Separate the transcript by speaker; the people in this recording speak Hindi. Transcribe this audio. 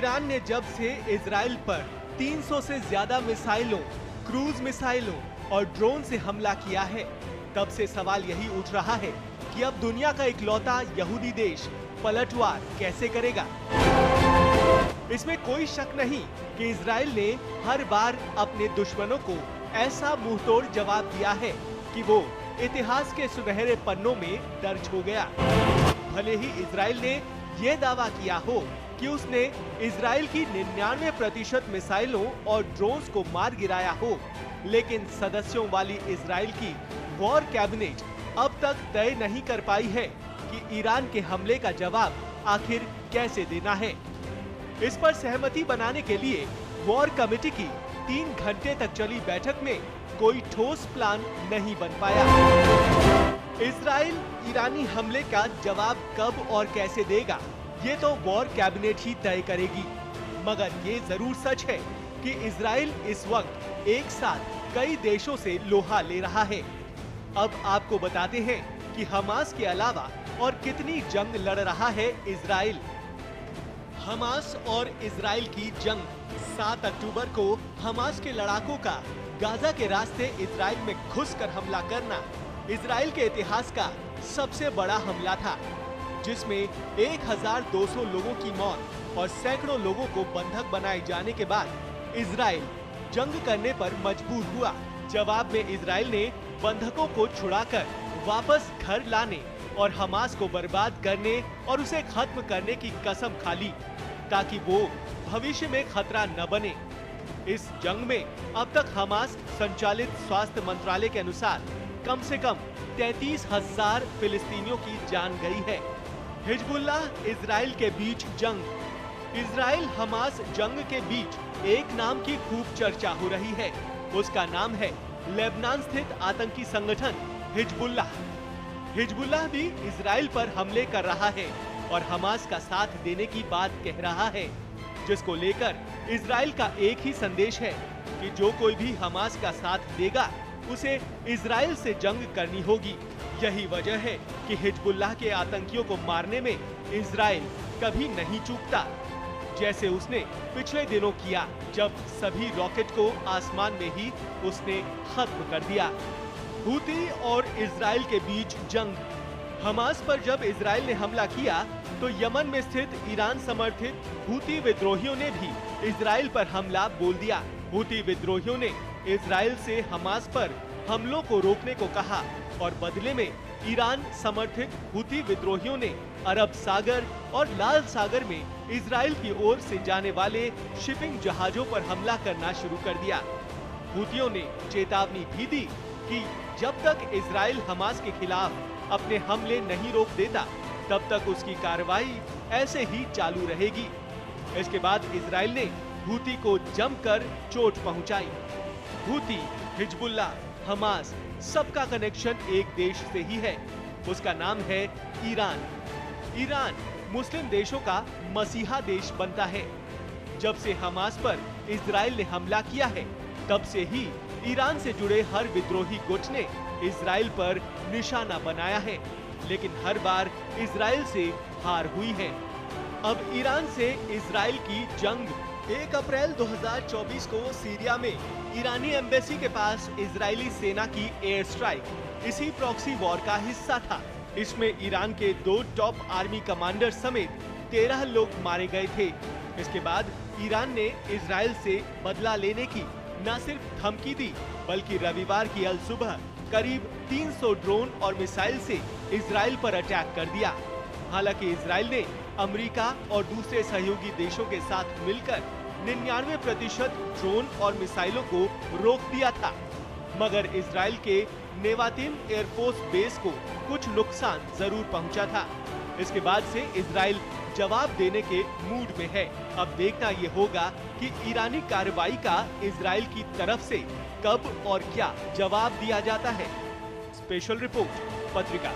Speaker 1: ईरान ने जब से इजराइल पर 300 से ज्यादा मिसाइलों, क्रूज मिसाइलों और ड्रोन से हमला किया है, तब से सवाल यही उठ रहा है कि अब दुनिया का इकलौता यहूदी देश पलटवार कैसे करेगा। इसमें कोई शक नहीं कि इजराइल ने हर बार अपने दुश्मनों को ऐसा मुंहतोड़ जवाब दिया है कि वो इतिहास के सुनहरे पन्नों में दर्ज हो गया। भले ही इजराइल ने ये दावा किया हो कि उसने इजराइल की 99% मिसाइलों और ड्रोन्स को मार गिराया हो, लेकिन सदस्यों वाली इजराइल की वॉर कैबिनेट अब तक तय नहीं कर पाई है कि ईरान के हमले का जवाब आखिर कैसे देना है। इस पर सहमति बनाने के लिए वॉर कमेटी की 3 घंटे तक चली बैठक में कोई ठोस प्लान नहीं बन पाया। इजराइल ईरानी हमले का जवाब कब और कैसे देगा, ये तो वॉर कैबिनेट ही तय करेगी। मगर ये जरूर सच है कि इजराइल इस वक्त एक साथ कई देशों से लोहा ले रहा है। अब आपको बताते हैं कि हमास के अलावा और कितनी जंग लड़ रहा है इजराइल। हमास और इजराइल की जंग 7 अक्टूबर को हमास के लड़ाकों का गाजा के रास्ते इजराइल में घुसकर हमला करना इजराइल के इतिहास का सबसे बड़ा हमला था, जिसमें 1200 लोगों की मौत और सैकड़ों लोगों को बंधक बनाए जाने के बाद इजराइल जंग करने पर मजबूर हुआ। जवाब में इजराइल ने बंधकों को छुड़ाकर वापस घर लाने और हमास को बर्बाद करने और उसे खत्म करने की कसम खा ली, ताकि वो भविष्य में खतरा न बने। इस जंग में अब तक हमास संचालित स्वास्थ्य मंत्रालय के अनुसार कम से कम 33,000 फिलिस्तीनियों की जान गई है। हिजबुल्लाह इजराइल के बीच जंग। इजराइल हमास जंग के बीच एक नाम की खूब चर्चा हो रही है। उसका नाम है लेबनान स्थित आतंकी संगठन हिजबुल्लाह। हिजबुल्लाह भी इजराइल पर हमले कर रहा है और हमास का साथ देने की बात कह रहा है, जिसको लेकर इजराइल का एक ही संदेश है कि जो कोई भी हमास का साथ देगा उसे इजराइल से जंग करनी होगी। यही वजह है कि हिजबुल्लाह के आतंकियों को मारने में इजराइल कभी नहीं चूकता, जैसे उसने पिछले दिनों किया, जब सभी रॉकेट को आसमान में ही उसने खत्म कर दिया। हूती और इजराइल के बीच जंग। हमास पर जब इजराइल ने हमला किया तो यमन में स्थित ईरान समर्थित हूती विद्रोहियों ने भी इजराइल पर हमला बोल दिया। हूती विद्रोहियों ने इजराइल से हमास पर हमलों को रोकने को कहा और बदले में ईरान समर्थित हूती विद्रोहियों ने अरब सागर और लाल सागर में इजराइल की ओर से जाने वाले शिपिंग जहाजों पर हमला करना शुरू कर दिया। हूतियों ने चेतावनी भी दी कि जब तक इजराइल हमास के खिलाफ अपने हमले नहीं रोक देता, तब तक उसकी कार्रवाई ऐसे ही चालू रहेगी। इसके बाद इजराइल ने हूती को जमकर चोट पहुंचाई। हूती, हिजबुल्लाह, हमास सबका कनेक्शन एक देश से ही है। उसका नाम है ईरान। ईरान मुस्लिम देशों का मसीहा देश बनता है। जब से हमास पर इजराइल ने हमला किया है, तब से ही ईरान से जुड़े हर विद्रोही गुट ने इजराइल पर निशाना बनाया है, लेकिन हर बार इजराइल से हार हुई है। अब ईरान से इजराइल की जंग। 1 अप्रैल 2024 को सीरिया में ईरानी एम्बेसी के पास इजरायली सेना की एयर स्ट्राइक इसी प्रॉक्सी वॉर का हिस्सा था। इसमें ईरान के 2 टॉप आर्मी कमांडर समेत 13 लोग मारे गए थे। इसके बाद ईरान ने इजराइल से बदला लेने की न सिर्फ धमकी दी, बल्कि रविवार की अल सुबह करीब 300 ड्रोन और मिसाइल से इजराइल पर अटैक कर दिया। हालांकि इजराइल ने अमेरिका और दूसरे सहयोगी देशों के साथ मिलकर 99% ड्रोन और मिसाइलों को रोक दिया था, मगर इजराइल के नेवातिम एयरफोर्स बेस को कुछ नुकसान जरूर पहुंचा था। इसके बाद से इजराइल जवाब देने के मूड में है। अब देखना ये होगा कि ईरानी कार्रवाई का इजराइल की तरफ से कब और क्या जवाब दिया जाता है। स्पेशल रिपोर्ट पत्रिका।